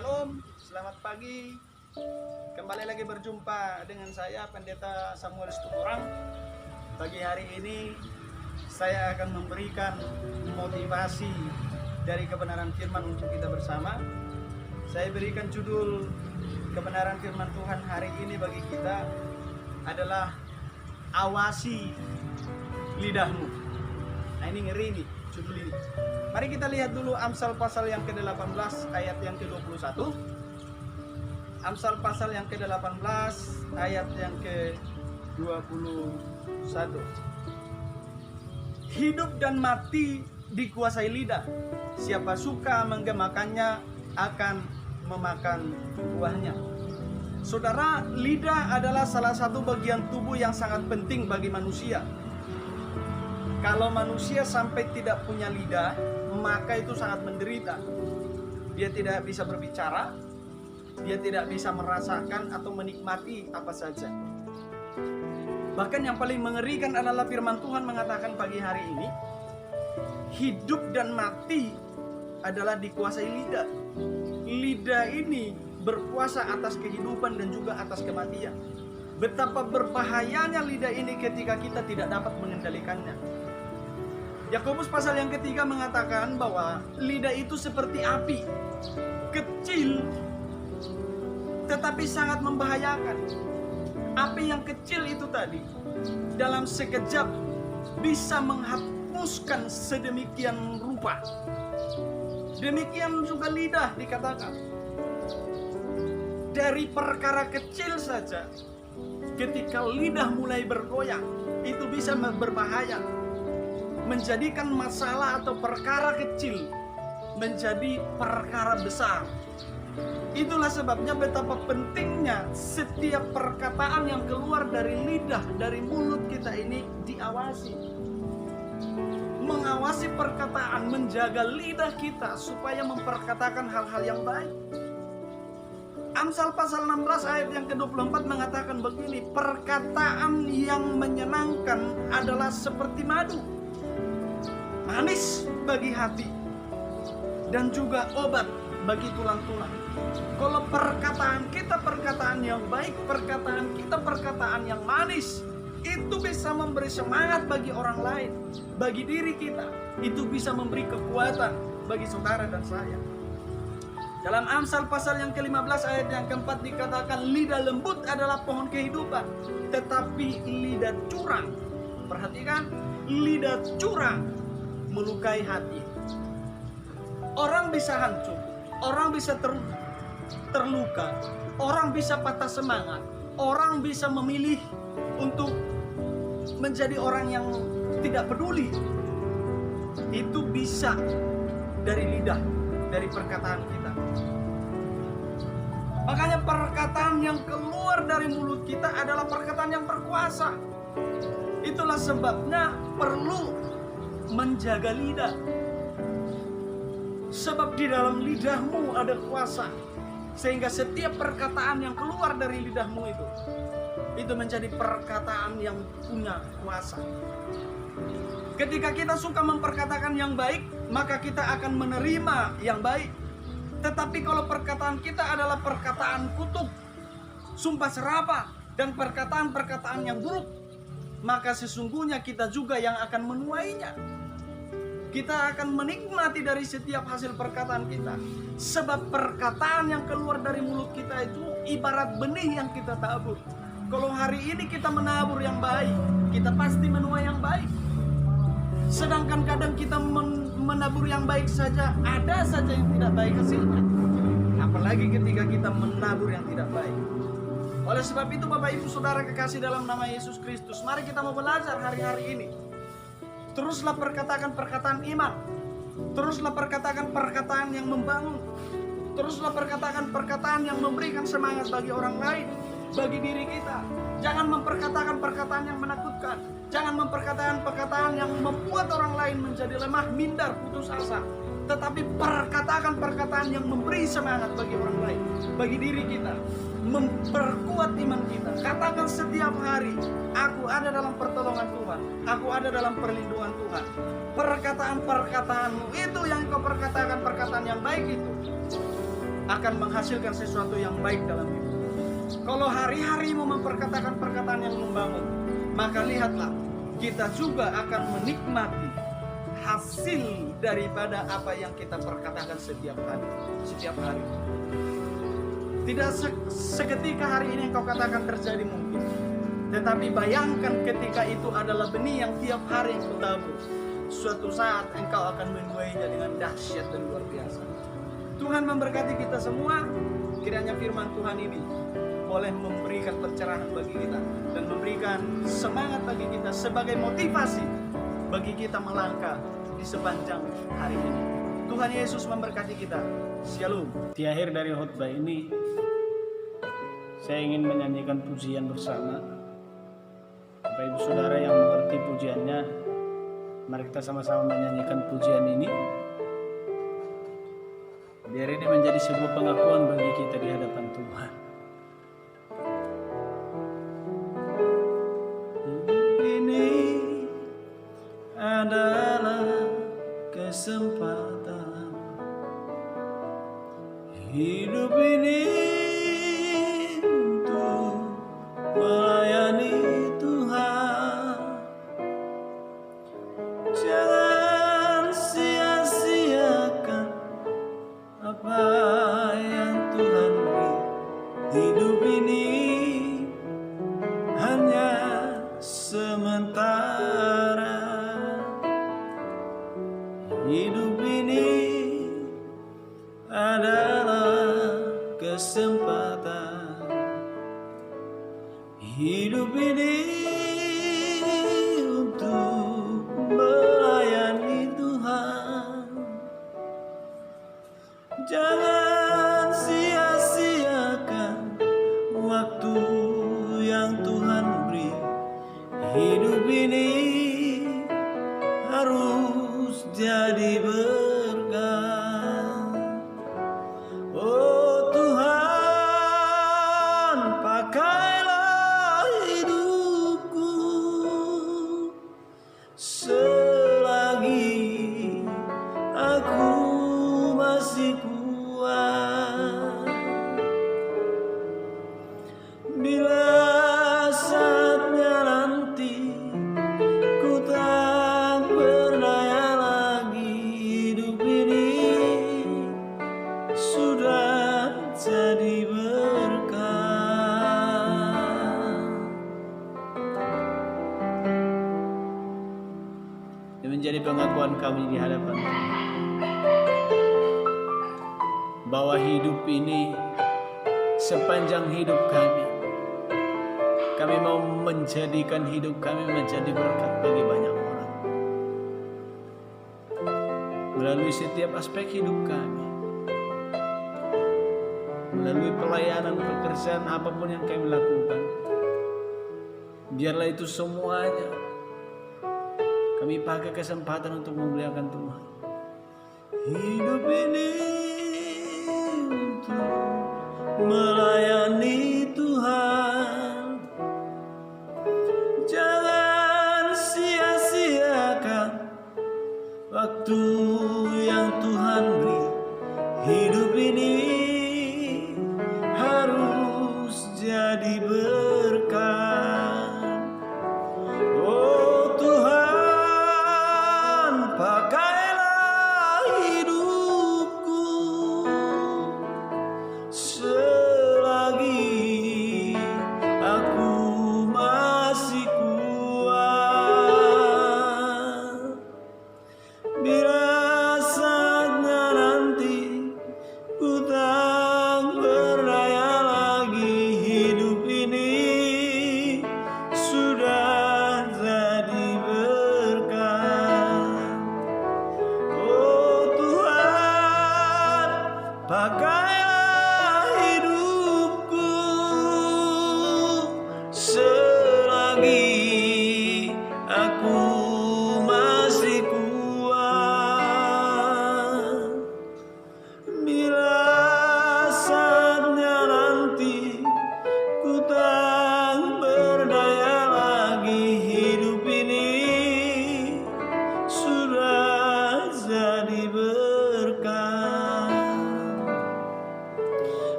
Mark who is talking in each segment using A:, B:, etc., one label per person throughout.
A: Shalom, selamat pagi. Kembali lagi berjumpa dengan saya Pendeta Samuel Stukurang. Pagi hari ini saya akan memberikan motivasi dari kebenaran firman untuk kita bersama. Saya berikan judul kebenaran firman Tuhan hari ini bagi kita adalah awasi lidahmu. Nah, ini ngeri nih judul ini. Mari kita lihat dulu Amsal pasal yang ke-18 ayat yang ke-21. Amsal pasal yang ke-18 ayat yang ke-21. Hidup dan mati dikuasai lidah. Siapa suka menggemakannya akan memakan buahnya. Saudara, lidah adalah salah satu bagian tubuh yang sangat penting bagi manusia. Kalau manusia sampai tidak punya lidah, maka itu sangat menderita. Dia tidak bisa berbicara, dia tidak bisa merasakan atau menikmati apa saja. Bahkan yang paling mengerikan adalah firman Tuhan mengatakan pagi hari ini, hidup dan mati adalah dikuasai lidah. Lidah ini berkuasa atas kehidupan dan juga atas kematian. Betapa berbahayanya lidah ini ketika kita tidak dapat mengendalikannya. Yakobus pasal yang ketiga mengatakan bahwa lidah itu seperti api, kecil tetapi sangat membahayakan. Api yang kecil itu tadi dalam sekejap bisa menghapuskan sedemikian rupa. Demikian juga lidah dikatakan. Dari perkara kecil saja, ketika lidah mulai bergoyang, itu bisa berbahaya. Menjadikan masalah atau perkara kecil menjadi perkara besar. Itulah sebabnya betapa pentingnya setiap perkataan yang keluar dari lidah, dari mulut kita ini diawasi. Mengawasi perkataan, menjaga lidah kita supaya memperkatakan hal-hal yang baik. Amsal pasal 16 ayat yang ke-24 mengatakan begini, perkataan yang menyenangkan adalah seperti madu, manis bagi hati dan juga obat bagi tulang-tulang. Kalau perkataan kita perkataan yang baik, perkataan kita perkataan yang manis, itu bisa memberi semangat bagi orang lain, bagi diri kita. Itu bisa memberi kekuatan bagi saudara dan saya. Dalam Amsal pasal yang ke-15 ayat yang ke-4 dikatakan, lidah lembut adalah pohon kehidupan, tetapi lidah curang, perhatikan, lidah curang melukai hati. Orang bisa hancur, orang bisa terluka, orang bisa patah semangat, orang bisa memilih untuk menjadi orang yang tidak peduli. Itu bisa dari lidah, dari perkataan kita. Makanya perkataan yang keluar dari mulut kita adalah perkataan yang berkuasa. Itulah sebabnya perlu menjaga lidah. Sebab di dalam lidahmu ada kuasa. Sehingga setiap perkataan yang keluar dari lidahmu itu menjadi perkataan yang punya kuasa. Ketika kita suka memperkatakan yang baik, maka kita akan menerima yang baik. Tetapi kalau perkataan kita adalah perkataan kutuk, sumpah serapah, dan perkataan-perkataan yang buruk, maka sesungguhnya kita juga yang akan menuainya. Kita akan menikmati dari setiap hasil perkataan kita. Sebab perkataan yang keluar dari mulut kita itu ibarat benih yang kita tabur. Kalau hari ini kita menabur yang baik, kita pasti menuai yang baik. Sedangkan kadang kita menabur yang baik saja, ada saja yang tidak baik hasilnya. Apalagi ketika kita menabur yang tidak baik. Oleh sebab itu Bapak Ibu Saudara kekasih dalam nama Yesus Kristus, mari kita mau belajar hari-hari ini. Teruslah perkatakan perkataan iman. Teruslah perkatakan perkataan yang membangun. Teruslah perkatakan perkataan yang memberikan semangat bagi orang lain, bagi diri kita. Jangan memperkatakan perkataan yang menakutkan. Jangan memperkatakan perkataan yang membuat orang lain menjadi lemah, minder, putus asa. Tetapi perkatakan perkataan yang memberi semangat bagi orang lain, bagi diri kita, memperkuat iman kita. Katakan setiap hari, aku ada dalam pertolongan Tuhan, aku ada dalam perlindungan Tuhan. Perkataan-perkataanmu itu yang kau perkatakan, perkataan yang baik itu akan menghasilkan sesuatu yang baik dalam hidup. Kalau hari-harimu memperkatakan perkataan yang membangun, maka lihatlah, kita juga akan menikmati hasil daripada apa yang kita perkatakan setiap hari. Tidak seketika hari ini engkau katakan terjadi mungkin, tetapi bayangkan ketika itu adalah benih yang tiap hari engkau tabur. Suatu saat engkau akan menuainya dengan dahsyat dan luar biasa. Tuhan memberkati kita semua. Kiranya firman Tuhan ini boleh memberikan pencerahan bagi kita dan memberikan semangat bagi kita sebagai motivasi bagi kita melangkah di sepanjang hari ini. Tuhan Yesus memberkati kita. Shalom.
B: Di akhir dari khotbah ini, saya ingin menyanyikan pujian bersama. Bapak Ibu Saudara yang mengerti pujiannya, mari kita sama-sama menyanyikan pujian ini. Biar ini menjadi sebuah pengakuan bagi kita di hadapan Tuhan. Ini adalah kesempatan. Hidup ini untuk melayani Tuhan. Jangan sia-siakan apa yang Tuhan beri. Hidup ini hanya sementara. Hidup ini adalah kesempatan. Hidup ini untuk melayani Tuhan. Jangan sia-siakan waktu yang Tuhan beri. Hidup ini harus jadi berkah. Oh Tuhan, pakailah hidupku selagi aku masih kuat. Bila saatnya nanti ku tak berdaya lagi, hidup ini sudah jadi berkah. Ini menjadi pengakuan kami di hadapan Tuhan, bahwa hidup ini, sepanjang hidup kami mau menjadikan hidup kami menjadi berkat bagi banyak orang. Melalui setiap aspek hidup kami, melalui pelayanan, pekerjaan, apapun yang kami lakukan, biarlah itu semuanya kami pakai kesempatan untuk memuliakan Tuhan. Hidup ini untuk melayani Tuhan. Jangan sia-siakan waktu yang Tuhan beri. Hidup ini harus jadi berkah. Oh Tuhan, pakailah hidupku selagi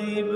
B: di